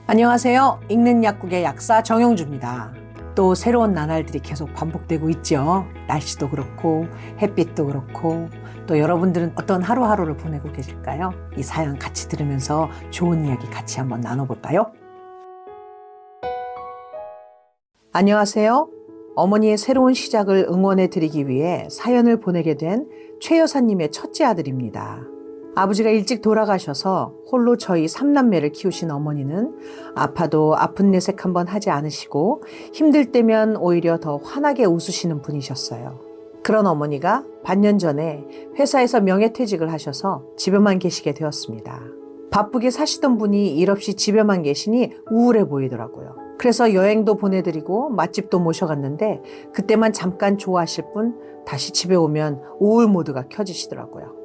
안녕하세요. 읽는 약국의 약사 정영주입니다. 또 새로운 나날들이 계속 반복되고 있죠. 날씨도 그렇고 햇빛도 그렇고 또 여러분들은 어떤 하루하루를 보내고 계실까요? 이 사연 같이 들으면서 좋은 이야기 같이 한번 나눠볼까요? 안녕하세요. 어머니의 새로운 시작을 응원해 드리기 위해 사연을 보내게 된 최 여사님의 첫째 아들입니다. 아버지가 일찍 돌아가셔서 홀로 저희 3남매를 키우신 어머니는 아파도 아픈 내색 한번 하지 않으시고 힘들 때면 오히려 더 환하게 웃으시는 분이셨어요. 그런 어머니가 반년 전에 회사에서 명예퇴직을 하셔서 집에만 계시게 되었습니다. 바쁘게 사시던 분이 일 없이 집에만 계시니 우울해 보이더라고요. 그래서 여행도 보내드리고 맛집도 모셔갔는데 그때만 잠깐 좋아하실 분 다시 집에 오면 우울 모드가 켜지시더라고요.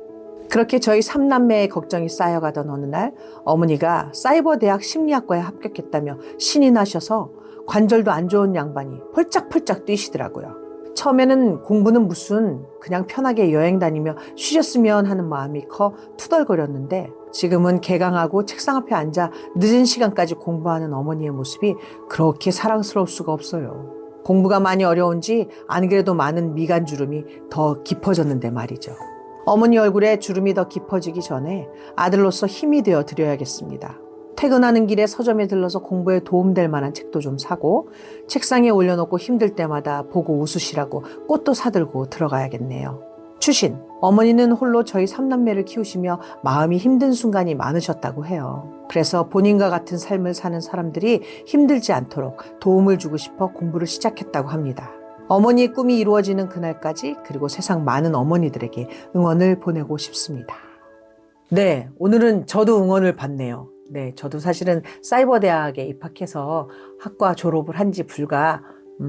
그렇게 저희 3남매의 걱정이 쌓여가던 어느 날 어머니가 사이버대학 심리학과에 합격했다며 신이 나셔서 관절도 안 좋은 양반이 펄짝펄짝 뛰시더라고요. 처음에는 공부는 무슨 그냥 편하게 여행 다니며 쉬셨으면 하는 마음이 커 투덜거렸는데 지금은 개강하고 책상 앞에 앉아 늦은 시간까지 공부하는 어머니의 모습이 그렇게 사랑스러울 수가 없어요. 공부가 많이 어려운지 안 그래도 많은 미간주름이 더 깊어졌는데 말이죠. 어머니 얼굴에 주름이 더 깊어지기 전에 아들로서 힘이 되어 드려야겠습니다. 퇴근하는 길에 서점에 들러서 공부에 도움될 만한 책도 좀 사고 책상에 올려놓고 힘들 때마다 보고 웃으시라고 꽃도 사들고 들어가야겠네요. 추신, 어머니는 홀로 저희 3남매를 키우시며 마음이 힘든 순간이 많으셨다고 해요. 그래서 본인과 같은 삶을 사는 사람들이 힘들지 않도록 도움을 주고 싶어 공부를 시작했다고 합니다. 어머니의 꿈이 이루어지는 그날까지 그리고 세상 많은 어머니들에게 응원을 보내고 싶습니다. 네, 오늘은 저도 응원을 받네요. 네, 저도 사실은 사이버대학에 입학해서 학과 졸업을 한 지 불과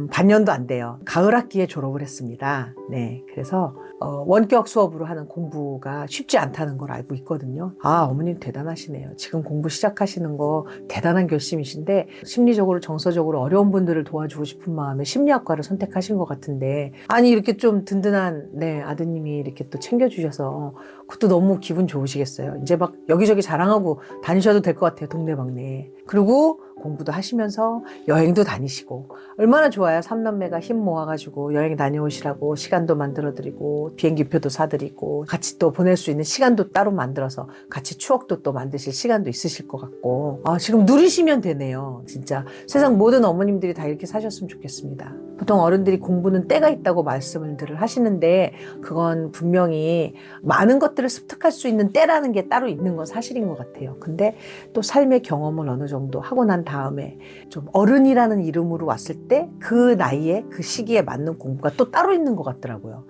반년도 안 돼요. 가을 학기에 졸업을 했습니다. 네, 그래서 원격 수업으로 하는 공부가 쉽지 않다는 걸 알고 있거든요. 아, 어머님 대단하시네요. 지금 공부 시작하시는 거 대단한 결심이신데 심리적으로 정서적으로 어려운 분들을 도와주고 싶은 마음에 심리학과를 선택하신 것 같은데 아니 이렇게 좀 든든한 아드님이 이렇게 또 챙겨주셔서 그것도 너무 기분 좋으시겠어요. 이제 막 여기저기 자랑하고 다니셔도 될 것 같아요. 동네방네. 그리고 공부도 하시면서 여행도 다니시고 얼마나 좋아요. 3남매가 힘 모아가지고 여행 다녀오시라고 시간도 만들어드리고 비행기표도 사드리고 같이 또 보낼 수 있는 시간도 따로 만들어서 같이 추억도 또 만드실 시간도 있으실 것 같고 지금 누리시면 되네요. 진짜 세상 모든 어머님들이 다 이렇게 사셨으면 좋겠습니다. 보통 어른들이 공부는 때가 있다고 말씀을 하시는데 그건 분명히 많은 것들을 습득할 수 있는 때라는 게 따로 있는 건 사실인 것 같아요. 근데 또 삶의 경험을 어느 정도 하고 난 다음에 좀 어른이라는 이름으로 왔을 때 그 나이에 그 시기에 맞는 공부가 또 따로 있는 것 같더라고요.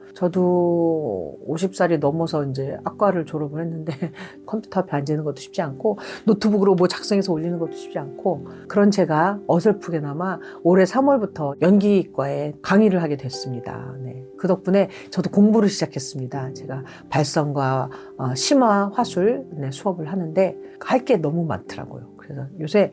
저도 50살이 넘어서 이제 학과를 졸업을 했는데 컴퓨터 앞에 앉는 것도 쉽지 않고 노트북으로 뭐 작성해서 올리는 것도 쉽지 않고 그런 제가 어설프게나마 올해 3월부터 연기과에 강의를 하게 됐습니다. 네. 그 덕분에 저도 공부를 시작했습니다. 제가 발성과 심화, 화술 수업을 하는데 할 게 너무 많더라고요. 그래서 요새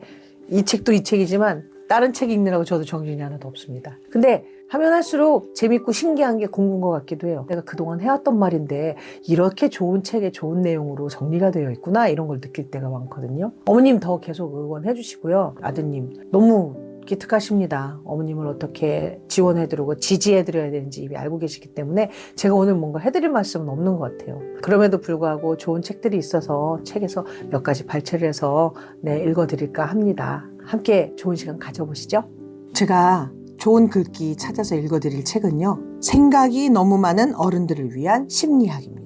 이 책도 이 책이지만 다른 책 읽느라고 저도 정신이 하나도 없습니다. 근데 하면 할수록 재밌고 신기한 게 공부인 것 같기도 해요. 내가 그동안 해왔던 말인데 이렇게 좋은 책에 좋은 내용으로 정리가 되어 있구나 이런 걸 느낄 때가 많거든요. 어머님 더 계속 응원해 주시고요. 아드님 너무 기특하십니다. 어머님을 어떻게 지원해드리고 지지해드려야 되는지 이미 알고 계시기 때문에 제가 오늘 뭔가 해드릴 말씀은 없는 것 같아요. 그럼에도 불구하고 좋은 책들이 있어서 책에서 몇 가지 발췌를 해서 읽어드릴까 합니다. 함께 좋은 시간 가져보시죠. 제가 좋은 글귀 찾아서 읽어드릴 책은요. 생각이 너무 많은 어른들을 위한 심리학입니다.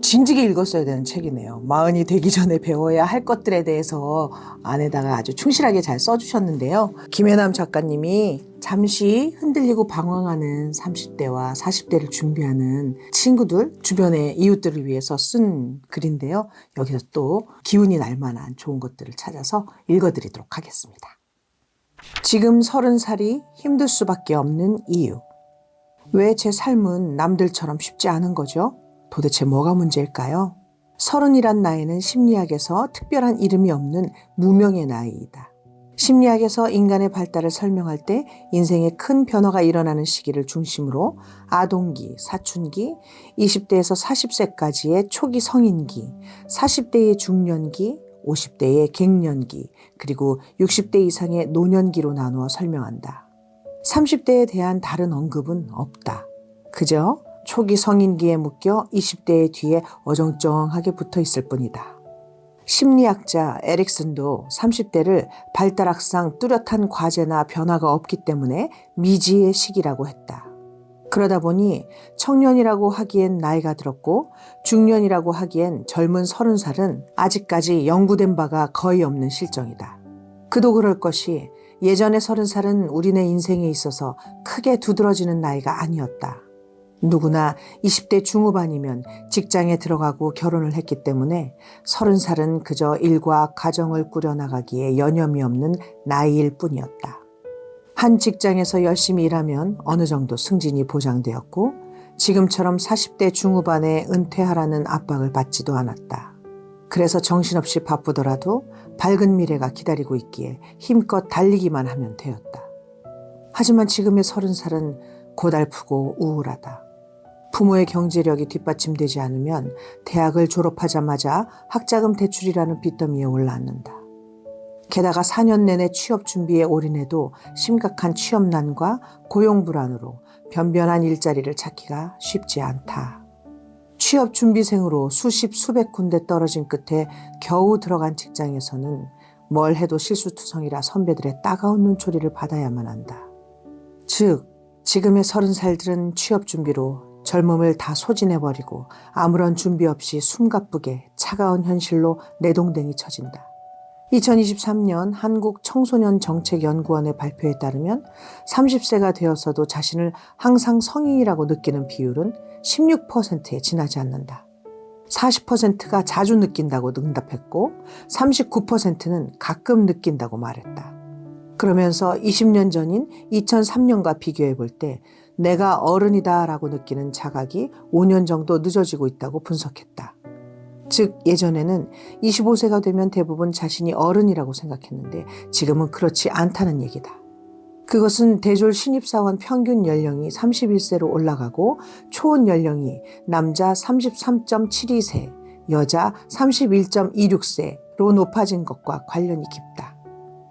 진지게 읽었어야 되는 책이네요. 마흔이 되기 전에 배워야 할 것들에 대해서 안에다가 아주 충실하게 잘 써주셨는데요. 김혜남 작가님이 잠시 흔들리고 방황하는 30대와 40대를 준비하는 친구들, 주변의 이웃들을 위해서 쓴 글인데요. 여기서 또 기운이 날 만한 좋은 것들을 찾아서 읽어드리도록 하겠습니다. 지금 30살이 힘들 수밖에 없는 이유. 왜 제 삶은 남들처럼 쉽지 않은 거죠? 도대체 뭐가 문제일까요? 30이란 나이는 심리학에서 특별한 이름이 없는 무명의 나이이다. 심리학에서 인간의 발달을 설명할 때 인생에 큰 변화가 일어나는 시기를 중심으로 아동기, 사춘기, 20대에서 40세까지의 초기 성인기, 40대의 중년기, 50대의 갱년기, 그리고 60대 이상의 노년기로 나누어 설명한다. 30대에 대한 다른 언급은 없다. 그저 초기 성인기에 묶여 20대의 뒤에 어정쩡하게 붙어 있을 뿐이다. 심리학자 에릭슨도 30대를 발달학상 뚜렷한 과제나 변화가 없기 때문에 미지의 시기라고 했다. 그러다 보니 청년이라고 하기엔 나이가 들었고 중년이라고 하기엔 젊은 30살은 아직까지 연구된 바가 거의 없는 실정이다. 그도 그럴 것이 예전의 30살은 우리네 인생에 있어서 크게 두드러지는 나이가 아니었다. 누구나 20대 중후반이면 직장에 들어가고 결혼을 했기 때문에 30살은 그저 일과 가정을 꾸려나가기에 여념이 없는 나이일 뿐이었다. 한 직장에서 열심히 일하면 어느 정도 승진이 보장되었고 지금처럼 40대 중후반에 은퇴하라는 압박을 받지도 않았다. 그래서 정신없이 바쁘더라도 밝은 미래가 기다리고 있기에 힘껏 달리기만 하면 되었다. 하지만 지금의 30살은 고달프고 우울하다. 부모의 경제력이 뒷받침되지 않으면 대학을 졸업하자마자 학자금 대출이라는 빚더미에 올라앉는다. 게다가 4년 내내 취업 준비에 올인해도 심각한 취업난과 고용 불안으로 변변한 일자리를 찾기가 쉽지 않다. 취업 준비생으로 수십 수백 군데 떨어진 끝에 겨우 들어간 직장에서는 뭘 해도 실수투성이라 선배들의 따가운 눈초리를 받아야만 한다. 즉 지금의 30살들은 취업 준비로 젊음을 다 소진해버리고 아무런 준비 없이 숨가쁘게 차가운 현실로 내동댕이 쳐진다. 2023년 한국청소년정책연구원의 발표에 따르면 30세가 되었어도 자신을 항상 성인이라고 느끼는 비율은 16%에 지나지 않는다. 40%가 자주 느낀다고 응답했고 39%는 가끔 느낀다고 말했다. 그러면서 20년 전인 2003년과 비교해 볼 때 내가 어른이다 라고 느끼는 자각이 5년 정도 늦어지고 있다고 분석했다. 즉 예전에는 25세가 되면 대부분 자신이 어른이라고 생각했는데 지금은 그렇지 않다는 얘기다. 그것은 대졸 신입사원 평균 연령이 31세로 올라가고 초혼 연령이 남자 33.72세, 여자 31.26세로 높아진 것과 관련이 깊다.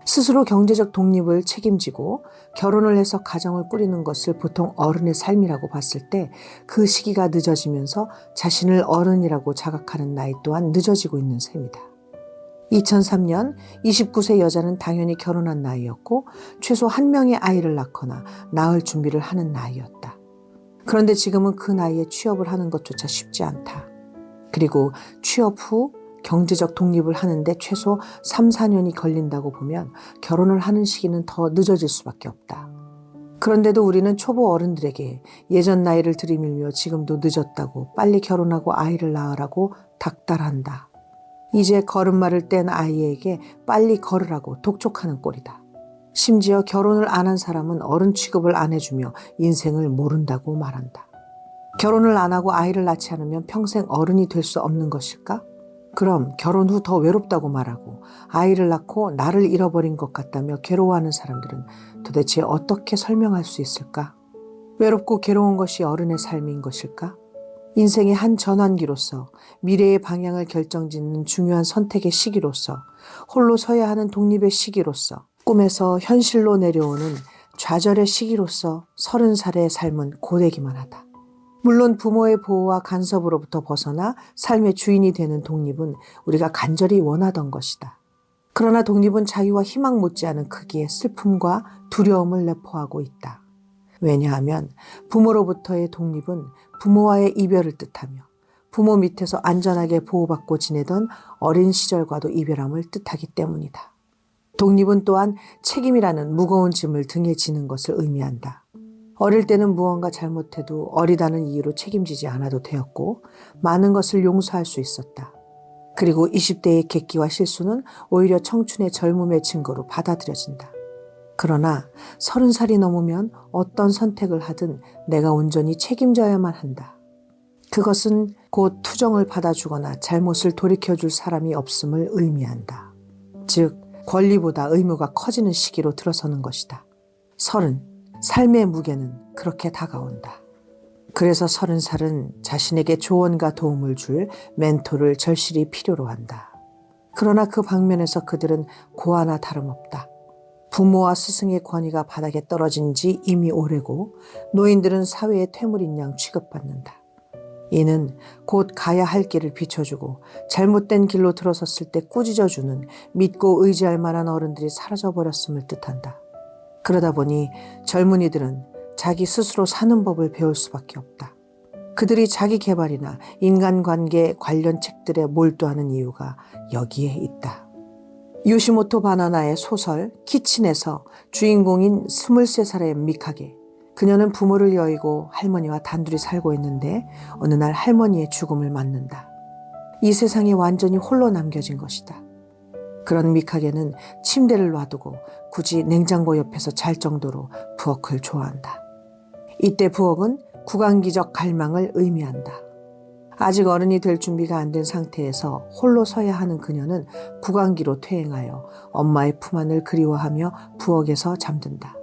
스스로 경제적 독립을 책임지고 결혼을 해서 가정을 꾸리는 것을 보통 어른의 삶이라고 봤을 때 그 시기가 늦어지면서 자신을 어른이라고 자각하는 나이 또한 늦어지고 있는 셈이다. 2003년 29세 여자는 당연히 결혼한 나이였고 최소 한 명의 아이를 낳거나 낳을 준비를 하는 나이였다. 그런데 지금은 그 나이에 취업을 하는 것조차 쉽지 않다. 그리고 취업 후 경제적 독립을 하는데 최소 3, 4년이 걸린다고 보면 결혼을 하는 시기는 더 늦어질 수밖에 없다. 그런데도 우리는 초보 어른들에게 예전 나이를 들이밀며 지금도 늦었다고 빨리 결혼하고 아이를 낳으라고 닥달한다. 이제 걸음마를 뗀 아이에게 빨리 걸으라고 독촉하는 꼴이다. 심지어 결혼을 안 한 사람은 어른 취급을 안 해주며 인생을 모른다고 말한다. 결혼을 안 하고 아이를 낳지 않으면 평생 어른이 될 수 없는 것일까? 그럼 결혼 후 더 외롭다고 말하고 아이를 낳고 나를 잃어버린 것 같다며 괴로워하는 사람들은 도대체 어떻게 설명할 수 있을까? 외롭고 괴로운 것이 어른의 삶인 것일까? 인생의 한 전환기로서 미래의 방향을 결정짓는 중요한 선택의 시기로서 홀로 서야 하는 독립의 시기로서 꿈에서 현실로 내려오는 좌절의 시기로서 30살의 삶은 고되기만 하다. 물론 부모의 보호와 간섭으로부터 벗어나 삶의 주인이 되는 독립은 우리가 간절히 원하던 것이다. 그러나 독립은 자유와 희망 못지않은 크기의 슬픔과 두려움을 내포하고 있다. 왜냐하면 부모로부터의 독립은 부모와의 이별을 뜻하며 부모 밑에서 안전하게 보호받고 지내던 어린 시절과도 이별함을 뜻하기 때문이다. 독립은 또한 책임이라는 무거운 짐을 등에 지는 것을 의미한다. 어릴 때는 무언가 잘못해도 어리다는 이유로 책임지지 않아도 되었고 많은 것을 용서할 수 있었다. 그리고 20대의 객기와 실수는 오히려 청춘의 젊음의 증거로 받아들여진다. 그러나 30살이 넘으면 어떤 선택을 하든 내가 온전히 책임져야만 한다. 그것은 곧 투정을 받아주거나 잘못을 돌이켜줄 사람이 없음을 의미한다. 즉 권리보다 의무가 커지는 시기로 들어서는 것이다. 30. 삶의 무게는 그렇게 다가온다. 그래서 30살은 자신에게 조언과 도움을 줄 멘토를 절실히 필요로 한다. 그러나 그 방면에서 그들은 고아나 다름없다. 부모와 스승의 권위가 바닥에 떨어진 지 이미 오래고 노인들은 사회의 퇴물인 양 취급받는다. 이는 곧 가야 할 길을 비춰주고 잘못된 길로 들어섰을 때 꾸짖어주는 믿고 의지할 만한 어른들이 사라져버렸음을 뜻한다. 그러다 보니 젊은이들은 자기 스스로 사는 법을 배울 수밖에 없다. 그들이 자기 개발이나 인간관계 관련 책들에 몰두하는 이유가 여기에 있다. 요시모토 바나나의 소설 키친에서 주인공인 23살의 미카게. 그녀는 부모를 여의고 할머니와 단둘이 살고 있는데 어느 날 할머니의 죽음을 맞는다. 이 세상에 완전히 홀로 남겨진 것이다. 그런 미카게는 침대를 놔두고 굳이 냉장고 옆에서 잘 정도로 부엌을 좋아한다. 이때 부엌은 구강기적 갈망을 의미한다. 아직 어른이 될 준비가 안 된 상태에서 홀로 서야 하는 그녀는 구강기로 퇴행하여 엄마의 품 안을 그리워하며 부엌에서 잠든다.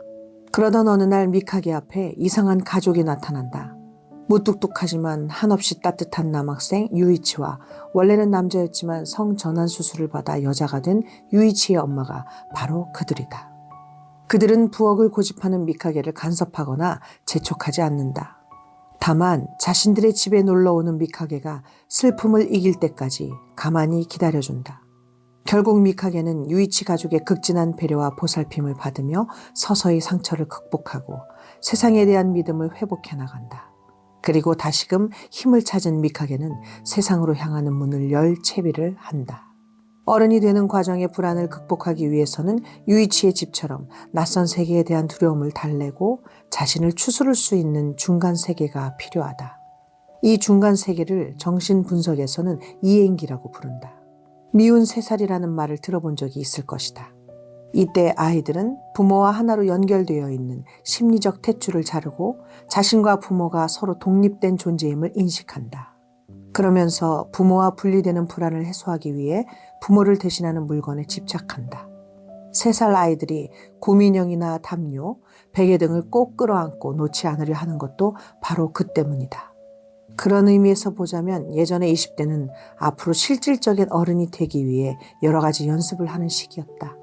그러던 어느 날 미카게 앞에 이상한 가족이 나타난다. 무뚝뚝하지만 한없이 따뜻한 남학생 유이치와 원래는 남자였지만 성전환 수술을 받아 여자가 된 유이치의 엄마가 바로 그들이다. 그들은 부엌을 고집하는 미카게를 간섭하거나 재촉하지 않는다. 다만 자신들의 집에 놀러오는 미카게가 슬픔을 이길 때까지 가만히 기다려준다. 결국 미카게는 유이치 가족의 극진한 배려와 보살핌을 받으며 서서히 상처를 극복하고 세상에 대한 믿음을 회복해 나간다. 그리고 다시금 힘을 찾은 미카게는 세상으로 향하는 문을 열 채비를 한다. 어른이 되는 과정의 불안을 극복하기 위해서는 유이치의 집처럼 낯선 세계에 대한 두려움을 달래고 자신을 추스를 수 있는 중간 세계가 필요하다. 이 중간 세계를 정신분석에서는 이행기라고 부른다. 미운 3살이라는 말을 들어본 적이 있을 것이다. 이때 아이들은 부모와 하나로 연결되어 있는 심리적 탯줄을 자르고 자신과 부모가 서로 독립된 존재임을 인식한다. 그러면서 부모와 분리되는 불안을 해소하기 위해 부모를 대신하는 물건에 집착한다. 3살 아이들이 곰인형이나 담요, 베개 등을 꼭 끌어안고 놓지 않으려 하는 것도 바로 그 때문이다. 그런 의미에서 보자면 예전의 20대는 앞으로 실질적인 어른이 되기 위해 여러 가지 연습을 하는 시기였다.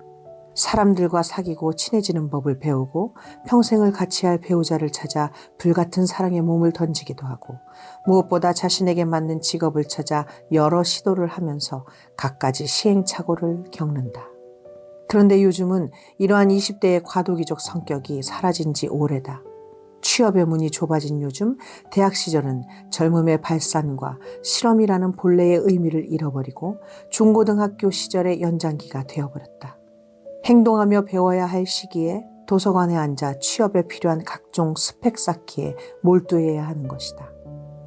사람들과 사귀고 친해지는 법을 배우고 평생을 같이 할 배우자를 찾아 불같은 사랑의 몸을 던지기도 하고 무엇보다 자신에게 맞는 직업을 찾아 여러 시도를 하면서 갖가지 시행착오를 겪는다. 그런데 요즘은 이러한 20대의 과도기적 성격이 사라진 지 오래다. 취업의 문이 좁아진 요즘 대학 시절은 젊음의 발산과 실험이라는 본래의 의미를 잃어버리고 중고등학교 시절의 연장기가 되어버렸다. 행동하며 배워야 할 시기에 도서관에 앉아 취업에 필요한 각종 스펙 쌓기에 몰두해야 하는 것이다.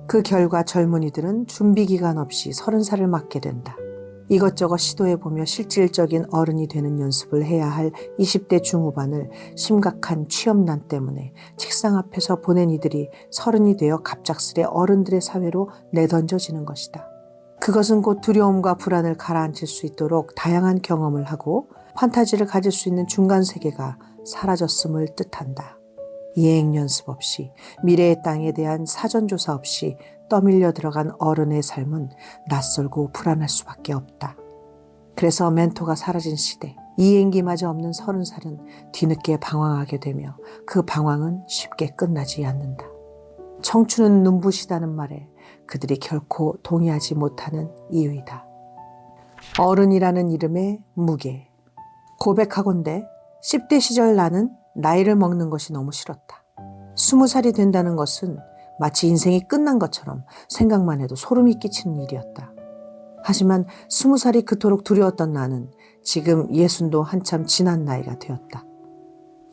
그 결과 젊은이들은 준비 기간 없이 30살을 맞게 된다. 이것저것 시도해보며 실질적인 어른이 되는 연습을 해야 할 20대 중후반을 심각한 취업난 때문에 책상 앞에서 보낸 이들이 30이 되어 갑작스레 어른들의 사회로 내던져지는 것이다. 그것은 곧 두려움과 불안을 가라앉힐 수 있도록 다양한 경험을 하고 판타지를 가질 수 있는 중간 세계가 사라졌음을 뜻한다. 이행 연습 없이 미래의 땅에 대한 사전조사 없이 떠밀려 들어간 어른의 삶은 낯설고 불안할 수밖에 없다. 그래서 멘토가 사라진 시대, 이행기마저 없는 30살은 뒤늦게 방황하게 되며 그 방황은 쉽게 끝나지 않는다. 청춘은 눈부시다는 말에 그들이 결코 동의하지 못하는 이유이다. 어른이라는 이름의 무게. 고백하건대 10대 시절 나는 나이를 먹는 것이 너무 싫었다. 20살이 된다는 것은 마치 인생이 끝난 것처럼 생각만 해도 소름이 끼치는 일이었다. 하지만 20살이 그토록 두려웠던 나는 지금 60도 한참 지난 나이가 되었다.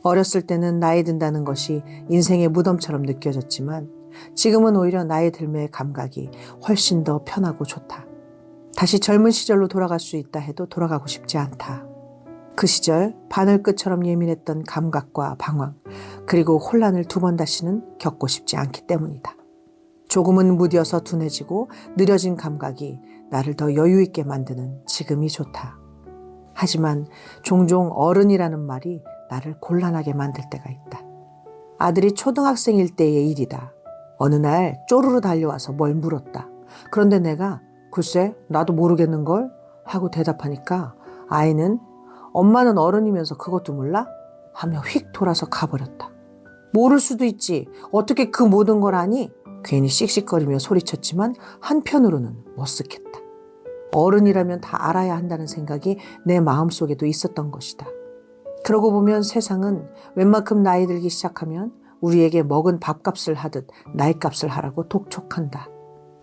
어렸을 때는 나이 든다는 것이 인생의 무덤처럼 느껴졌지만 지금은 오히려 나이 들매의 감각이 훨씬 더 편하고 좋다. 다시 젊은 시절로 돌아갈 수 있다 해도 돌아가고 싶지 않다. 그 시절 바늘끝처럼 예민했던 감각과 방황, 그리고 혼란을 2번 다시는 겪고 싶지 않기 때문이다. 조금은 무뎌서 둔해지고 느려진 감각이 나를 더 여유 있게 만드는 지금이 좋다. 하지만 종종 어른이라는 말이 나를 곤란하게 만들 때가 있다. 아들이 초등학생일 때의 일이다. 어느 날 쪼르르 달려와서 뭘 물었다. 그런데 내가 글쎄 나도 모르겠는걸 하고 대답하니까 아이는 엄마는 어른이면서 그것도 몰라? 하며 휙 돌아서 가버렸다. 모를 수도 있지. 어떻게 그 모든 걸 아니? 괜히 씩씩거리며 소리쳤지만 한편으로는 머쓱했다. 어른이라면 다 알아야 한다는 생각이 내 마음속에도 있었던 것이다. 그러고 보면 세상은 웬만큼 나이 들기 시작하면 우리에게 먹은 밥값을 하듯 나이값을 하라고 독촉한다.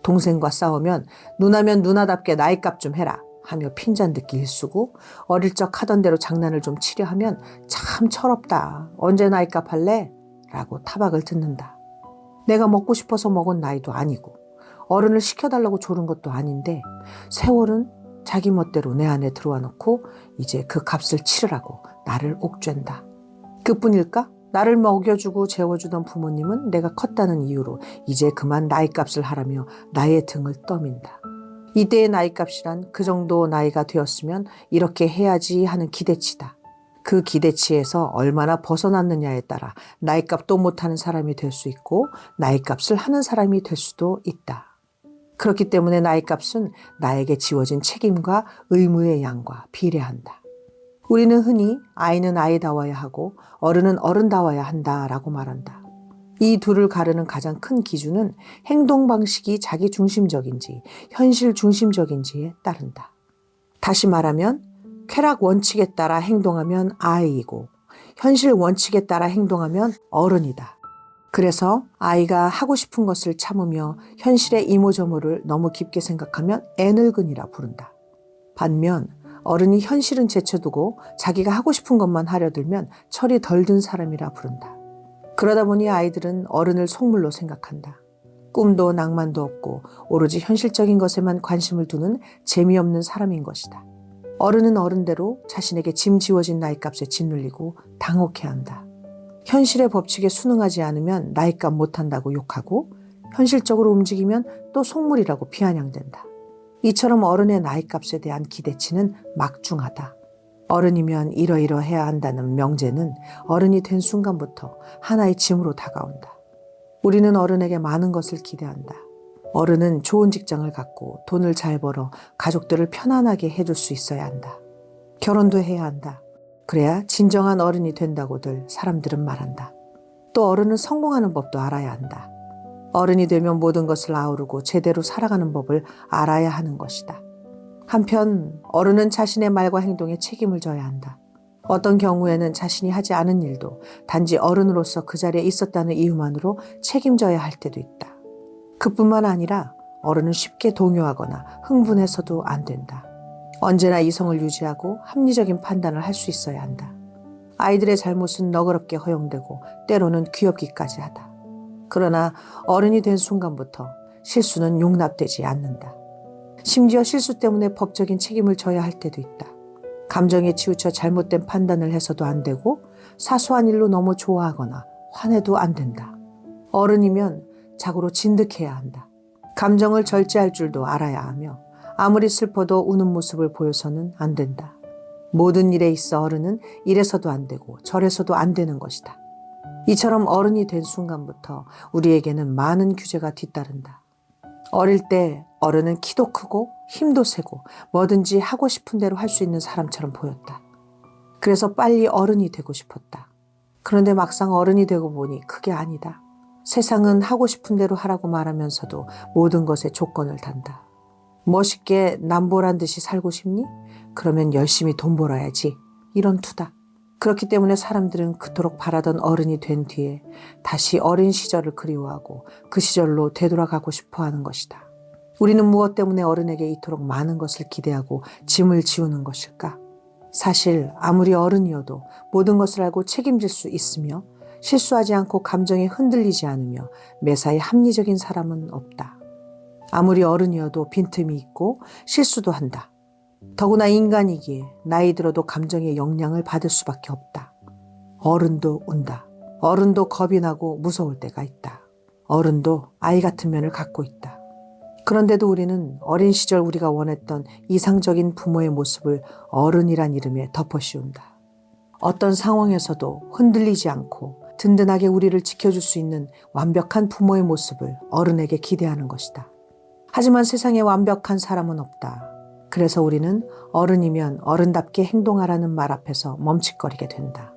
동생과 싸우면 누나면 누나답게 나이값 좀 해라 하며 핀잔 듣기 일쑤고 어릴 적 하던 대로 장난을 좀 치려 하면 참 철없다. 언제 나이값 할래? 라고 타박을 듣는다. 내가 먹고 싶어서 먹은 나이도 아니고 어른을 시켜달라고 조른 것도 아닌데 세월은 자기 멋대로 내 안에 들어와 놓고 이제 그 값을 치르라고 나를 옥죄다. 그뿐일까? 나를 먹여주고 재워주던 부모님은 내가 컸다는 이유로 이제 그만 나이값을 하라며 나의 등을 떠민다. 이때의 나이값이란 그 정도 나이가 되었으면 이렇게 해야지 하는 기대치다. 그 기대치에서 얼마나 벗어났느냐에 따라 나이값도 못하는 사람이 될 수 있고 나이값을 하는 사람이 될 수도 있다. 그렇기 때문에 나이값은 나에게 지워진 책임과 의무의 양과 비례한다. 우리는 흔히 아이는 아이다워야 하고 어른은 어른다워야 한다라고 말한다. 이 둘을 가르는 가장 큰 기준은 행동 방식이 자기 중심적인지 현실 중심적인지에 따른다. 다시 말하면 쾌락 원칙에 따라 행동하면 아이이고 현실 원칙에 따라 행동하면 어른이다. 그래서 아이가 하고 싶은 것을 참으며 현실의 이모저모를 너무 깊게 생각하면 애늙은이라 부른다. 반면 어른이 현실은 제쳐두고 자기가 하고 싶은 것만 하려 들면 철이 덜 든 사람이라 부른다. 그러다 보니 아이들은 어른을 속물로 생각한다. 꿈도 낭만도 없고 오로지 현실적인 것에만 관심을 두는 재미없는 사람인 것이다. 어른은 어른대로 자신에게 짐 지워진 나이값에 짓눌리고 당혹해한다. 현실의 법칙에 순응하지 않으면 나이값 못한다고 욕하고 현실적으로 움직이면 또 속물이라고 비아냥댄다. 이처럼 어른의 나이값에 대한 기대치는 막중하다. 어른이면 이러이러해야 한다는 명제는 어른이 된 순간부터 하나의 짐으로 다가온다. 우리는 어른에게 많은 것을 기대한다. 어른은 좋은 직장을 갖고 돈을 잘 벌어 가족들을 편안하게 해줄 수 있어야 한다. 결혼도 해야 한다. 그래야 진정한 어른이 된다고들 사람들은 말한다. 또 어른은 성공하는 법도 알아야 한다. 어른이 되면 모든 것을 아우르고 제대로 살아가는 법을 알아야 하는 것이다. 한편 어른은 자신의 말과 행동에 책임을 져야 한다. 어떤 경우에는 자신이 하지 않은 일도 단지 어른으로서 그 자리에 있었다는 이유만으로 책임져야 할 때도 있다. 그뿐만 아니라 어른은 쉽게 동요하거나 흥분해서도 안 된다. 언제나 이성을 유지하고 합리적인 판단을 할 수 있어야 한다. 아이들의 잘못은 너그럽게 허용되고 때로는 귀엽기까지 하다. 그러나 어른이 된 순간부터 실수는 용납되지 않는다. 심지어 실수 때문에 법적인 책임을 져야 할 때도 있다. 감정에 치우쳐 잘못된 판단을 해서도 안 되고 사소한 일로 너무 좋아하거나 화내도 안 된다. 어른이면 자고로 진득해야 한다. 감정을 절제할 줄도 알아야 하며 아무리 슬퍼도 우는 모습을 보여서는 안 된다. 모든 일에 있어 어른은 이래서도 안 되고 저래서도 안 되는 것이다. 이처럼 어른이 된 순간부터 우리에게는 많은 규제가 뒤따른다. 어릴 때 어른은 키도 크고 힘도 세고 뭐든지 하고 싶은 대로 할 수 있는 사람처럼 보였다. 그래서 빨리 어른이 되고 싶었다. 그런데 막상 어른이 되고 보니 그게 아니다. 세상은 하고 싶은 대로 하라고 말하면서도 모든 것에 조건을 단다. 멋있게 남보란 듯이 살고 싶니? 그러면 열심히 돈 벌어야지. 이런 투다. 그렇기 때문에 사람들은 그토록 바라던 어른이 된 뒤에 다시 어린 시절을 그리워하고 그 시절로 되돌아가고 싶어 하는 것이다. 우리는 무엇 때문에 어른에게 이토록 많은 것을 기대하고 짐을 지우는 것일까? 사실 아무리 어른이어도 모든 것을 알고 책임질 수 있으며 실수하지 않고 감정에 흔들리지 않으며 매사에 합리적인 사람은 없다. 아무리 어른이어도 빈틈이 있고 실수도 한다. 더구나 인간이기에 나이 들어도 감정의 영향을 받을 수밖에 없다. 어른도 운다. 어른도 겁이 나고 무서울 때가 있다. 어른도 아이 같은 면을 갖고 있다. 그런데도 우리는 어린 시절 우리가 원했던 이상적인 부모의 모습을 어른이란 이름에 덮어씌운다. 어떤 상황에서도 흔들리지 않고 든든하게 우리를 지켜줄 수 있는 완벽한 부모의 모습을 어른에게 기대하는 것이다. 하지만 세상에 완벽한 사람은 없다. 그래서 우리는 어른이면 어른답게 행동하라는 말 앞에서 멈칫거리게 된다.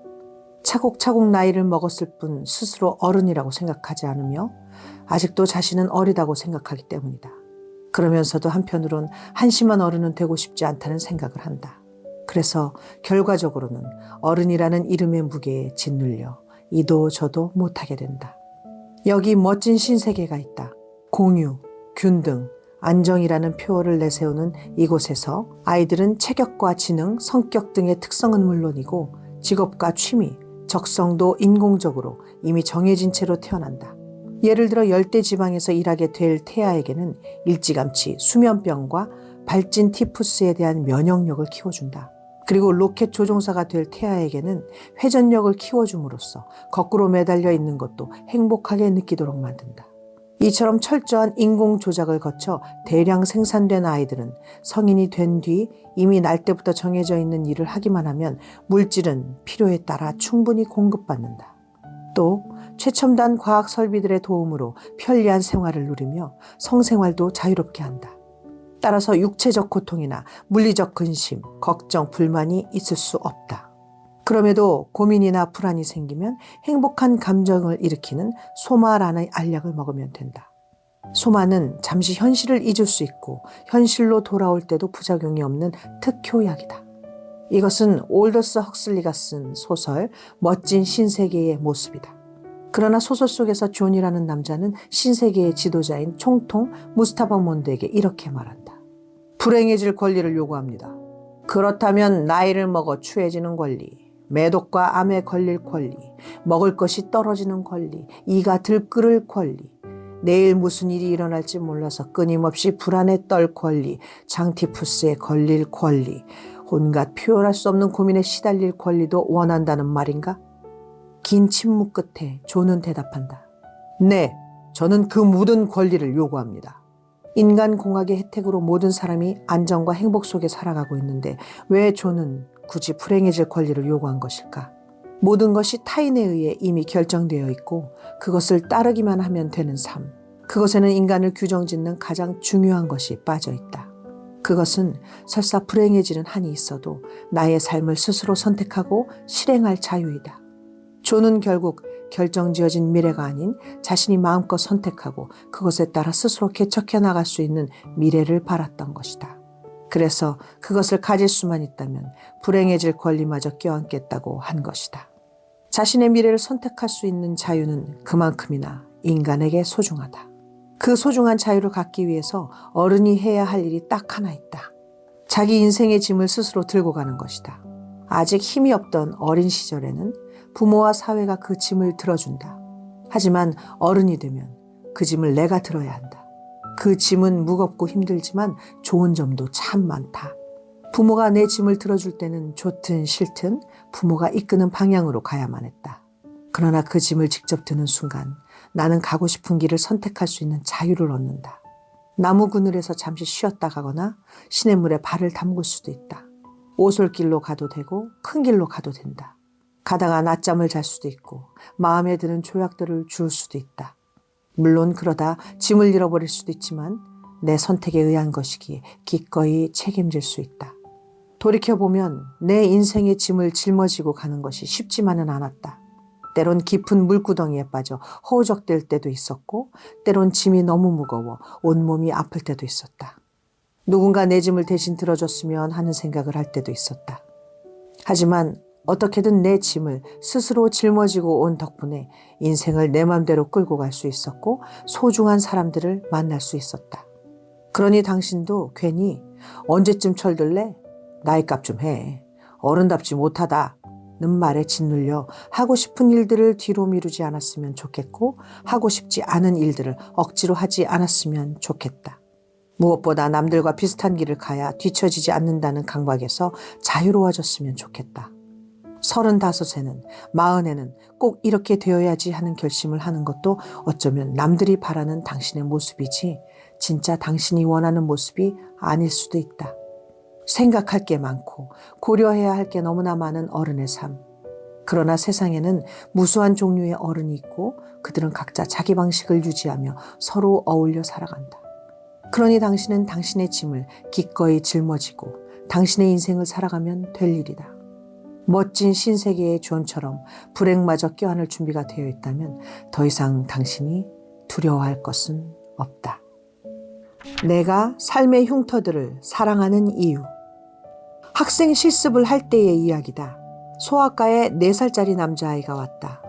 차곡차곡 나이를 먹었을 뿐 스스로 어른이라고 생각하지 않으며 아직도 자신은 어리다고 생각하기 때문이다. 그러면서도 한편으론 한심한 어른은 되고 싶지 않다는 생각을 한다. 그래서 결과적으로는 어른이라는 이름의 무게에 짓눌려 이도 저도 못하게 된다. 여기 멋진 신세계가 있다. 공유, 균등, 안정이라는 표어를 내세우는 이곳에서 아이들은 체격과 지능, 성격 등의 특성은 물론이고 직업과 취미, 적성도 인공적으로 이미 정해진 채로 태어난다. 예를 들어 열대지방에서 일하게 될 태아에게는 일찌감치 수면병과 발진 티푸스에 대한 면역력을 키워준다. 그리고 로켓 조종사가 될 태아에게는 회전력을 키워줌으로써 거꾸로 매달려 있는 것도 행복하게 느끼도록 만든다. 이처럼 철저한 인공 조작을 거쳐 대량 생산된 아이들은 성인이 된 뒤 이미 날 때부터 정해져 있는 일을 하기만 하면 물질은 필요에 따라 충분히 공급받는다. 또 최첨단 과학 설비들의 도움으로 편리한 생활을 누리며 성생활도 자유롭게 한다. 따라서 육체적 고통이나 물리적 근심, 걱정, 불만이 있을 수 없다. 그럼에도 고민이나 불안이 생기면 행복한 감정을 일으키는 소마라는 알약을 먹으면 된다. 소마는 잠시 현실을 잊을 수 있고 현실로 돌아올 때도 부작용이 없는 특효약이다. 이것은 올더스 헉슬리가 쓴 소설 멋진 신세계의 모습이다. 그러나 소설 속에서 존이라는 남자는 신세계의 지도자인 총통 무스타파 몬드에게 이렇게 말한다. 불행해질 권리를 요구합니다. 그렇다면 나이를 먹어 추해지는 권리, 매독과 암에 걸릴 권리, 먹을 것이 떨어지는 권리, 이가 들끓을 권리, 내일 무슨 일이 일어날지 몰라서 끊임없이 불안에 떨 권리, 장티푸스에 걸릴 권리, 온갖 표현할 수 없는 고민에 시달릴 권리도 원한다는 말인가? 긴 침묵 끝에 존은 대답한다. 네, 저는 그 모든 권리를 요구합니다. 인간공학의 혜택으로 모든 사람이 안정과 행복 속에 살아가고 있는데 왜 존은 굳이 불행해질 권리를 요구한 것일까? 모든 것이 타인에 의해 이미 결정되어 있고 그것을 따르기만 하면 되는 삶. 그것에는 인간을 규정짓는 가장 중요한 것이 빠져 있다. 그것은 설사 불행해지는 한이 있어도 나의 삶을 스스로 선택하고 실행할 자유이다. 존은 결국 결정지어진 미래가 아닌 자신이 마음껏 선택하고 그것에 따라 스스로 개척해 나갈 수 있는 미래를 바랐던 것이다. 그래서 그것을 가질 수만 있다면 불행해질 권리마저 껴안겠다고 한 것이다. 자신의 미래를 선택할 수 있는 자유는 그만큼이나 인간에게 소중하다. 그 소중한 자유를 갖기 위해서 어른이 해야 할 일이 딱 하나 있다. 자기 인생의 짐을 스스로 들고 가는 것이다. 아직 힘이 없던 어린 시절에는 부모와 사회가 그 짐을 들어준다. 하지만 어른이 되면 그 짐을 내가 들어야 한다. 그 짐은 무겁고 힘들지만 좋은 점도 참 많다. 부모가 내 짐을 들어줄 때는 좋든 싫든 부모가 이끄는 방향으로 가야만 했다. 그러나 그 짐을 직접 드는 순간 나는 가고 싶은 길을 선택할 수 있는 자유를 얻는다. 나무 그늘에서 잠시 쉬었다 가거나 시냇물에 발을 담글 수도 있다. 오솔길로 가도 되고 큰 길로 가도 된다. 가다가 낮잠을 잘 수도 있고 마음에 드는 조약들을 줄 수도 있다. 물론 그러다 짐을 잃어버릴 수도 있지만 내 선택에 의한 것이기에 기꺼이 책임질 수 있다. 돌이켜보면 내 인생의 짐을 짊어지고 가는 것이 쉽지만은 않았다. 때론 깊은 물구덩이에 빠져 허우적댈 때도 있었고 때론 짐이 너무 무거워 온몸이 아플 때도 있었다. 누군가 내 짐을 대신 들어줬으면 하는 생각을 할 때도 있었다. 하지만 어떻게든 내 짐을 스스로 짊어지고 온 덕분에 인생을 내 맘대로 끌고 갈 수 있었고 소중한 사람들을 만날 수 있었다. 그러니 당신도 괜히 언제쯤 철들래? 나이값 좀 해. 어른답지 못하다. 는 말에 짓눌려 하고 싶은 일들을 뒤로 미루지 않았으면 좋겠고 하고 싶지 않은 일들을 억지로 하지 않았으면 좋겠다. 무엇보다 남들과 비슷한 길을 가야 뒤처지지 않는다는 강박에서 자유로워졌으면 좋겠다. 35에는 40에는 꼭 이렇게 되어야지 하는 결심을 하는 것도 어쩌면 남들이 바라는 당신의 모습이지 진짜 당신이 원하는 모습이 아닐 수도 있다. 생각할 게 많고 고려해야 할 게 너무나 많은 어른의 삶. 그러나 세상에는 무수한 종류의 어른이 있고 그들은 각자 자기 방식을 유지하며 서로 어울려 살아간다. 그러니 당신은 당신의 짐을 기꺼이 짊어지고 당신의 인생을 살아가면 될 일이다. 멋진 신세계의 존처럼 불행마저 껴안을 준비가 되어 있다면 더 이상 당신이 두려워할 것은 없다. 내가 삶의 흉터들을 사랑하는 이유. 학생 실습을 할 때의 이야기다. 소아과에 4살짜리 남자아이가 왔다.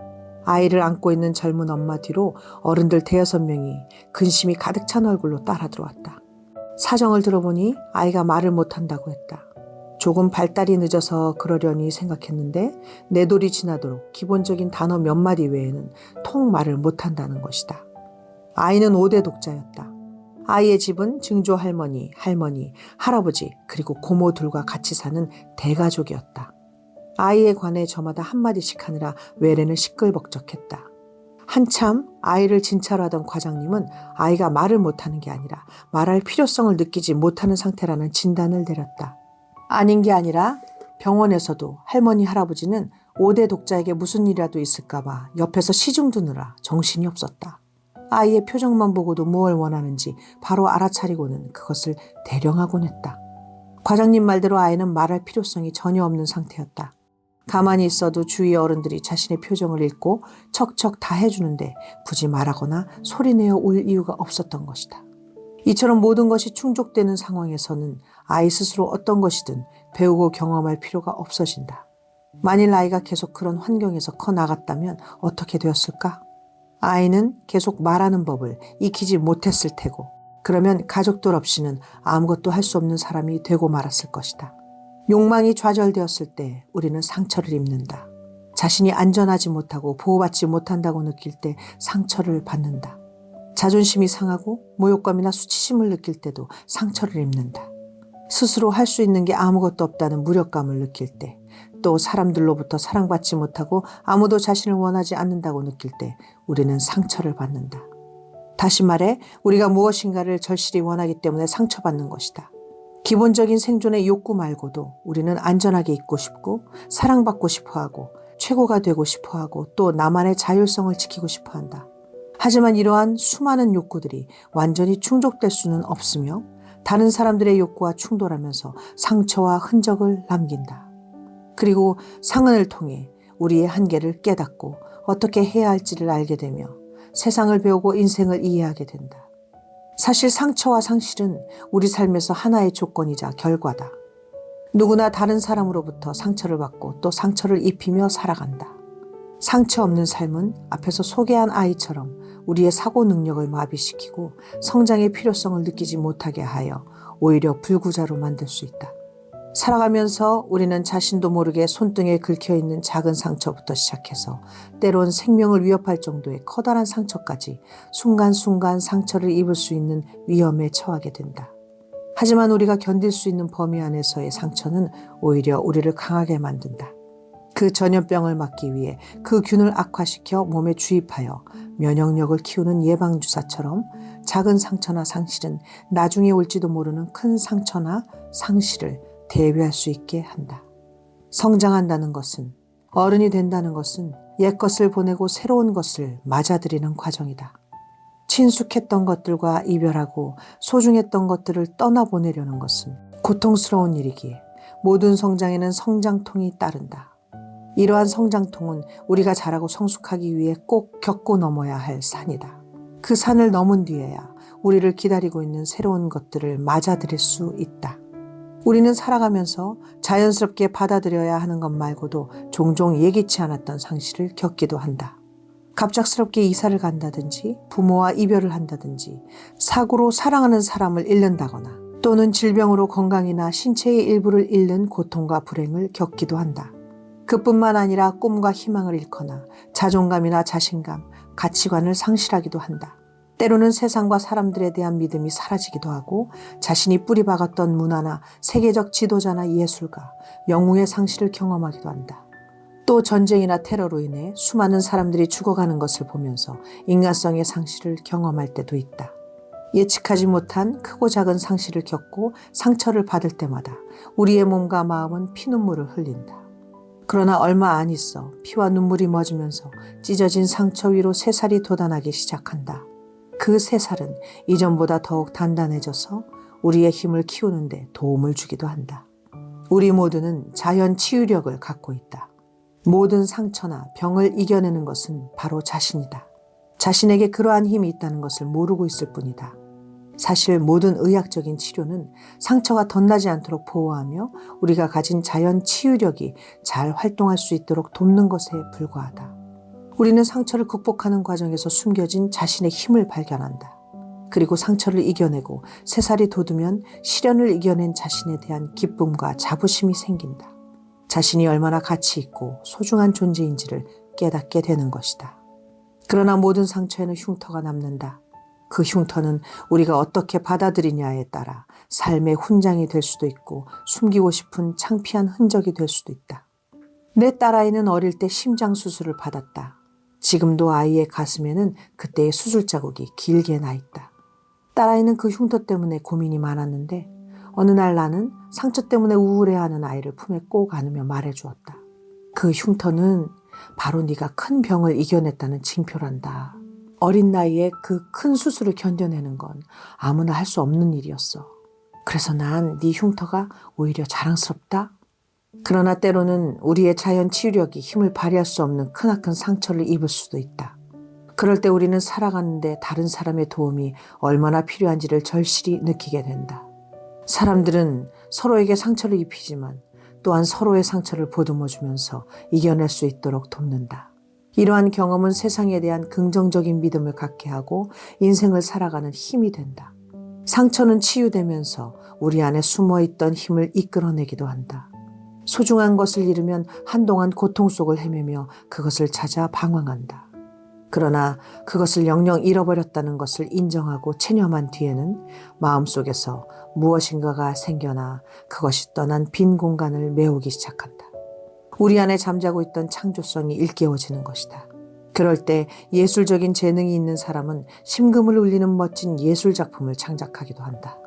아이를 안고 있는 젊은 엄마 뒤로 어른들 5-6명이 근심이 가득 찬 얼굴로 따라 들어왔다. 사정을 들어보니 아이가 말을 못한다고 했다. 조금 발달이 늦어서 그러려니 생각했는데 내 돌이 지나도록 기본적인 단어 몇 마디 외에는 통 말을 못한다는 것이다. 아이는 5대 독자였다. 아이의 집은 증조 할머니, 할머니, 할아버지 그리고 고모 둘과 같이 사는 대가족이었다. 아이에 관해 저마다 한마디씩 하느라 외래는 시끌벅적했다. 한참 아이를 진찰하던 과장님은 아이가 말을 못하는 게 아니라 말할 필요성을 느끼지 못하는 상태라는 진단을 내렸다. 아닌 게 아니라 병원에서도 할머니, 할아버지는 5대 독자에게 무슨 일이라도 있을까 봐 옆에서 시중 두느라 정신이 없었다. 아이의 표정만 보고도 무엇을 원하는지 바로 알아차리고는 그것을 대령하곤 했다. 과장님 말대로 아이는 말할 필요성이 전혀 없는 상태였다. 가만히 있어도 주위 어른들이 자신의 표정을 읽고 척척 다 해주는데 굳이 말하거나 소리내어 울 이유가 없었던 것이다. 이처럼 모든 것이 충족되는 상황에서는 아이 스스로 어떤 것이든 배우고 경험할 필요가 없어진다. 만일 아이가 계속 그런 환경에서 커 나갔다면 어떻게 되었을까? 아이는 계속 말하는 법을 익히지 못했을 테고 그러면 가족들 없이는 아무것도 할 수 없는 사람이 되고 말았을 것이다. 욕망이 좌절되었을 때 우리는 상처를 입는다. 자신이 안전하지 못하고 보호받지 못한다고 느낄 때 상처를 받는다. 자존심이 상하고 모욕감이나 수치심을 느낄 때도 상처를 입는다. 스스로 할 수 있는 게 아무것도 없다는 무력감을 느낄 때, 또 사람들로부터 사랑받지 못하고 아무도 자신을 원하지 않는다고 느낄 때 우리는 상처를 받는다. 다시 말해 우리가 무엇인가를 절실히 원하기 때문에 상처받는 것이다. 기본적인 생존의 욕구 말고도 우리는 안전하게 있고 싶고 사랑받고 싶어하고 최고가 되고 싶어하고 또 나만의 자율성을 지키고 싶어한다. 하지만 이러한 수많은 욕구들이 완전히 충족될 수는 없으며 다른 사람들의 욕구와 충돌하면서 상처와 흔적을 남긴다. 그리고 상흔을 통해 우리의 한계를 깨닫고 어떻게 해야 할지를 알게 되며 세상을 배우고 인생을 이해하게 된다. 사실 상처와 상실은 우리 삶에서 하나의 조건이자 결과다. 누구나 다른 사람으로부터 상처를 받고 또 상처를 입히며 살아간다. 상처 없는 삶은 앞에서 소개한 아이처럼 우리의 사고 능력을 마비시키고 성장의 필요성을 느끼지 못하게 하여 오히려 불구자로 만들 수 있다. 살아가면서 우리는 자신도 모르게 손등에 긁혀있는 작은 상처부터 시작해서 때론 생명을 위협할 정도의 커다란 상처까지 순간순간 상처를 입을 수 있는 위험에 처하게 된다. 하지만 우리가 견딜 수 있는 범위 안에서의 상처는 오히려 우리를 강하게 만든다. 그 전염병을 막기 위해 그 균을 악화시켜 몸에 주입하여 면역력을 키우는 예방주사처럼 작은 상처나 상실은 나중에 올지도 모르는 큰 상처나 상실을 대비할 수 있게 한다. 성장한다는 것은, 어른이 된다는 것은 옛것을 보내고 새로운 것을 맞아들이는 과정이다. 친숙했던 것들과 이별하고 소중했던 것들을 떠나보내려는 것은 고통스러운 일이기에 모든 성장에는 성장통이 따른다. 이러한 성장통은 우리가 자라고 성숙하기 위해 꼭 겪고 넘어야 할 산이다. 그 산을 넘은 뒤에야 우리를 기다리고 있는 새로운 것들을 맞아들일 수 있다. 우리는 살아가면서 자연스럽게 받아들여야 하는 것 말고도 종종 예기치 않았던 상실을 겪기도 한다. 갑작스럽게 이사를 간다든지 부모와 이별을 한다든지 사고로 사랑하는 사람을 잃는다거나 또는 질병으로 건강이나 신체의 일부를 잃는 고통과 불행을 겪기도 한다. 그뿐만 아니라 꿈과 희망을 잃거나 자존감이나 자신감, 가치관을 상실하기도 한다. 때로는 세상과 사람들에 대한 믿음이 사라지기도 하고 자신이 뿌리박았던 문화나 세계적 지도자나 예술가, 영웅의 상실을 경험하기도 한다. 또 전쟁이나 테러로 인해 수많은 사람들이 죽어가는 것을 보면서 인간성의 상실을 경험할 때도 있다. 예측하지 못한 크고 작은 상실을 겪고 상처를 받을 때마다 우리의 몸과 마음은 피눈물을 흘린다. 그러나 얼마 안 있어 피와 눈물이 멎으면서 찢어진 상처 위로 새살이 돋아나기 시작한다. 그 새살은 이전보다 더욱 단단해져서 우리의 힘을 키우는데 도움을 주기도 한다. 우리 모두는 자연 치유력을 갖고 있다. 모든 상처나 병을 이겨내는 것은 바로 자신이다. 자신에게 그러한 힘이 있다는 것을 모르고 있을 뿐이다. 사실 모든 의학적인 치료는 상처가 덧나지 않도록 보호하며 우리가 가진 자연 치유력이 잘 활동할 수 있도록 돕는 것에 불과하다. 우리는 상처를 극복하는 과정에서 숨겨진 자신의 힘을 발견한다. 그리고 상처를 이겨내고 새살이 돋으면 시련을 이겨낸 자신에 대한 기쁨과 자부심이 생긴다. 자신이 얼마나 가치 있고 소중한 존재인지를 깨닫게 되는 것이다. 그러나 모든 상처에는 흉터가 남는다. 그 흉터는 우리가 어떻게 받아들이냐에 따라 삶의 훈장이 될 수도 있고 숨기고 싶은 창피한 흔적이 될 수도 있다. 내 딸아이는 어릴 때 심장 수술을 받았다. 지금도 아이의 가슴에는 그때의 수술 자국이 길게 나 있다. 딸아이는 그 흉터 때문에 고민이 많았는데 어느 날 나는 상처 때문에 우울해하는 아이를 품에 꼭 안으며 말해주었다. 그 흉터는 바로 네가 큰 병을 이겨냈다는 징표란다. 어린 나이에 그 큰 수술을 견뎌내는 건 아무나 할 수 없는 일이었어. 그래서 난 네 흉터가 오히려 자랑스럽다. 그러나 때로는 우리의 자연 치유력이 힘을 발휘할 수 없는 크나큰 상처를 입을 수도 있다. 그럴 때 우리는 살아가는데 다른 사람의 도움이 얼마나 필요한지를 절실히 느끼게 된다. 사람들은 서로에게 상처를 입히지만 또한 서로의 상처를 보듬어주면서 이겨낼 수 있도록 돕는다. 이러한 경험은 세상에 대한 긍정적인 믿음을 갖게 하고 인생을 살아가는 힘이 된다. 상처는 치유되면서 우리 안에 숨어있던 힘을 이끌어내기도 한다. 소중한 것을 잃으면 한동안 고통 속을 헤매며 그것을 찾아 방황한다. 그러나 그것을 영영 잃어버렸다는 것을 인정하고 체념한 뒤에는 마음속에서 무엇인가가 생겨나 그것이 떠난 빈 공간을 메우기 시작한다. 우리 안에 잠자고 있던 창조성이 일깨워지는 것이다. 그럴 때 예술적인 재능이 있는 사람은 심금을 울리는 멋진 예술작품을 창작하기도 한다.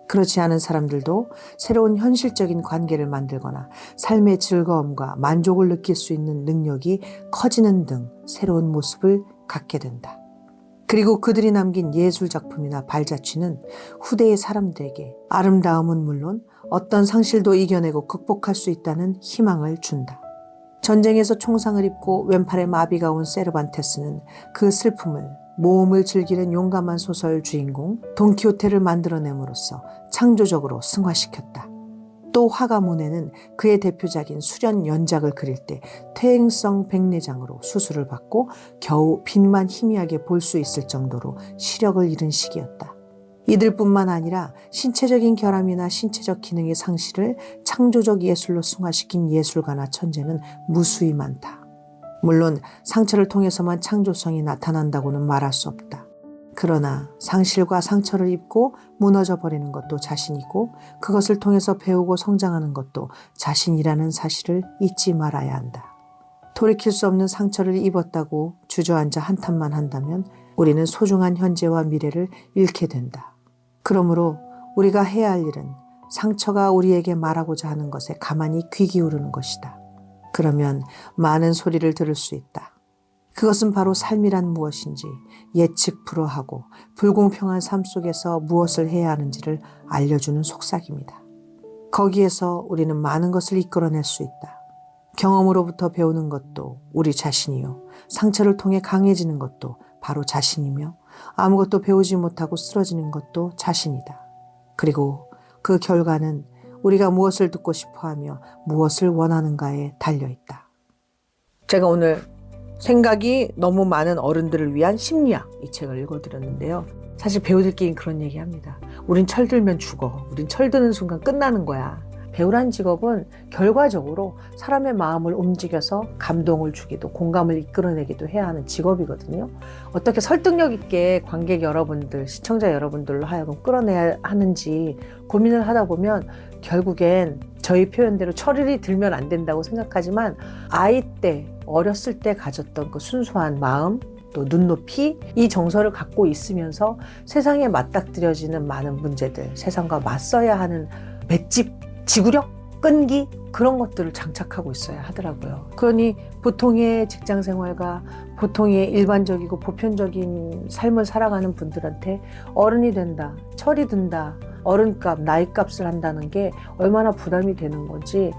그렇지 않은 사람들도 새로운 현실적인 관계를 만들거나 삶의 즐거움과 만족을 느낄 수 있는 능력이 커지는 등 새로운 모습을 갖게 된다. 그리고 그들이 남긴 예술작품이나 발자취는 후대의 사람들에게 아름다움은 물론 어떤 상실도 이겨내고 극복할 수 있다는 희망을 준다. 전쟁에서 총상을 입고 왼팔에 마비가 온 세르반테스는 그 슬픔을 모험을 즐기는 용감한 소설 주인공 돈키호테를 만들어냄으로써 창조적으로 승화시켰다. 또 화가 모네는 그의 대표작인 수련 연작을 그릴 때 퇴행성 백내장으로 수술을 받고 겨우 빛만 희미하게 볼 수 있을 정도로 시력을 잃은 시기였다. 이들뿐만 아니라 신체적인 결함이나 신체적 기능의 상실을 창조적 예술로 승화시킨 예술가나 천재는 무수히 많다. 물론 상처를 통해서만 창조성이 나타난다고는 말할 수 없다. 그러나 상실과 상처를 입고 무너져 버리는 것도 자신이고 그것을 통해서 배우고 성장하는 것도 자신이라는 사실을 잊지 말아야 한다. 돌이킬 수 없는 상처를 입었다고 주저앉아 한탄만 한다면 우리는 소중한 현재와 미래를 잃게 된다. 그러므로 우리가 해야 할 일은 상처가 우리에게 말하고자 하는 것에 가만히 귀 기울이는 것이다. 그러면 많은 소리를 들을 수 있다. 그것은 바로 삶이란 무엇인지 예측 불허하고 불공평한 삶 속에서 무엇을 해야 하는지를 알려주는 속삭입니다. 거기에서 우리는 많은 것을 이끌어낼 수 있다. 경험으로부터 배우는 것도 우리 자신이요. 상처를 통해 강해지는 것도 바로 자신이며 아무것도 배우지 못하고 쓰러지는 것도 자신이다. 그리고 그 결과는 우리가 무엇을 듣고 싶어하며 무엇을 원하는가에 달려있다. 제가 오늘 생각이 너무 많은 어른들을 위한 심리학 이 책을 읽어드렸는데요. 사실 배우들끼리 그런 얘기합니다. 우린 철들면 죽어. 우린 철드는 순간 끝나는 거야. 배우란 직업은 결과적으로 사람의 마음을 움직여서 감동을 주기도 공감을 이끌어내기도 해야 하는 직업이거든요. 어떻게 설득력 있게 관객 여러분들, 시청자 여러분들로 하여금 끌어내야 하는지 고민을 하다 보면 결국엔 저희 표현대로 철이 들면 안 된다고 생각하지만 아이 때, 어렸을 때 가졌던 그 순수한 마음, 또 눈높이, 이 정서를 갖고 있으면서 세상에 맞닥뜨려지는 많은 문제들, 세상과 맞서야 하는 맷집, 지구력, 끈기 그런 것들을 장착하고 있어야 하더라고요. 그러니 보통의 직장 생활과 보통의 일반적이고 보편적인 삶을 살아가는 분들한테 어른이 된다, 철이 든다, 어른값, 나이값을 한다는 게 얼마나 부담이 되는 건지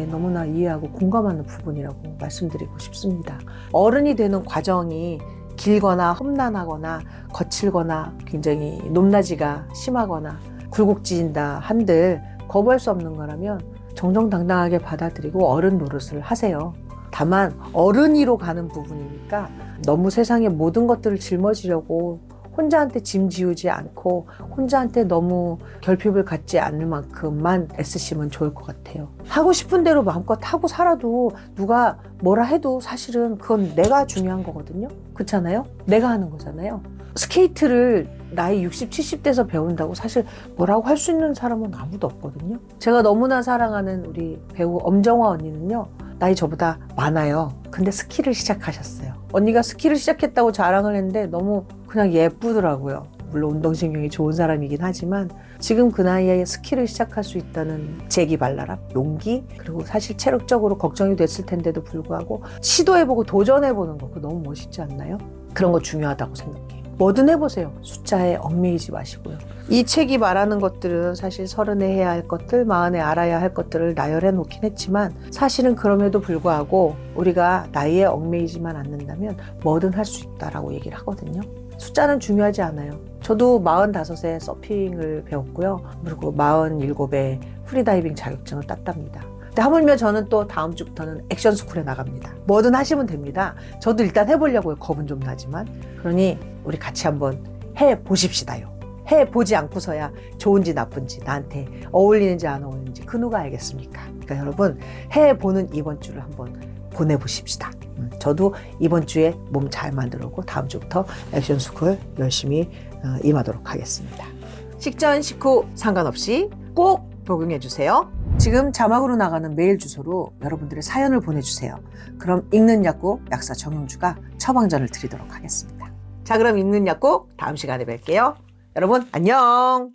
너무나 이해하고 공감하는 부분이라고 말씀드리고 싶습니다. 어른이 되는 과정이 길거나 험난하거나 거칠거나 굉장히 높낮이가 심하거나 굴곡진다 한들 거부할 수 없는 거라면 정정당당하게 받아들이고 어른 노릇을 하세요. 다만 어른이로 가는 부분이니까 너무 세상의 모든 것들을 짊어지려고 혼자한테 짐 지우지 않고 혼자한테 너무 결핍을 갖지 않을 만큼만 애쓰시면 좋을 것 같아요. 하고 싶은 대로 마음껏 하고 살아도 누가 뭐라 해도 사실은 그건 내가 중요한 거거든요. 그렇잖아요? 내가 하는 거잖아요. 스케이트를 나이 60, 70대에서 배운다고 사실 뭐라고 할 수 있는 사람은 아무도 없거든요. 제가 너무나 사랑하는 우리 배우 엄정화 언니는요, 나이 저보다 많아요. 근데 스키를 시작하셨어요. 언니가 스키를 시작했다고 자랑을 했는데 너무 그냥 예쁘더라고요. 물론 운동신경이 좋은 사람이긴 하지만 지금 그 나이에 스키를 시작할 수 있다는 재기발랄함, 용기, 그리고 사실 체력적으로 걱정이 됐을 텐데도 불구하고 시도해보고 도전해보는 거, 그거 너무 멋있지 않나요? 그런 거 중요하다고 생각해요. 뭐든 해보세요. 숫자에 얽매이지 마시고요. 이 책이 말하는 것들은 사실 30에 해야 할 것들, 40에 알아야 할 것들을 나열해 놓긴 했지만 사실은 그럼에도 불구하고 우리가 나이에 얽매이지만 않는다면 뭐든 할 수 있다라고 얘기를 하거든요. 숫자는 중요하지 않아요. 저도 45에 서핑을 배웠고요. 그리고 47에 프리다이빙 자격증을 땄답니다. 근데 하물며 저는 또 다음 주부터는 액션 스쿨에 나갑니다. 뭐든 하시면 됩니다. 저도 일단 해보려고요. 겁은 좀 나지만. 그러니 우리 같이 한번 해보십시다요. 해보지 않고서야 좋은지 나쁜지 나한테 어울리는지 안 어울리는지 그 누가 알겠습니까? 그러니까 여러분 해보는 이번 주를 한번 보내보십시다. 저도 이번 주에 몸 잘 만들고 다음 주부터 액션 스쿨 열심히 임하도록 하겠습니다. 식전 식후 상관없이 꼭 복용해 주세요. 지금 자막으로 나가는 메일 주소로 여러분들의 사연을 보내주세요. 그럼 읽는 약국 약사 정용주가 처방전을 드리도록 하겠습니다. 자, 그럼 읽는 약국 다음 시간에 뵐게요. 여러분 안녕.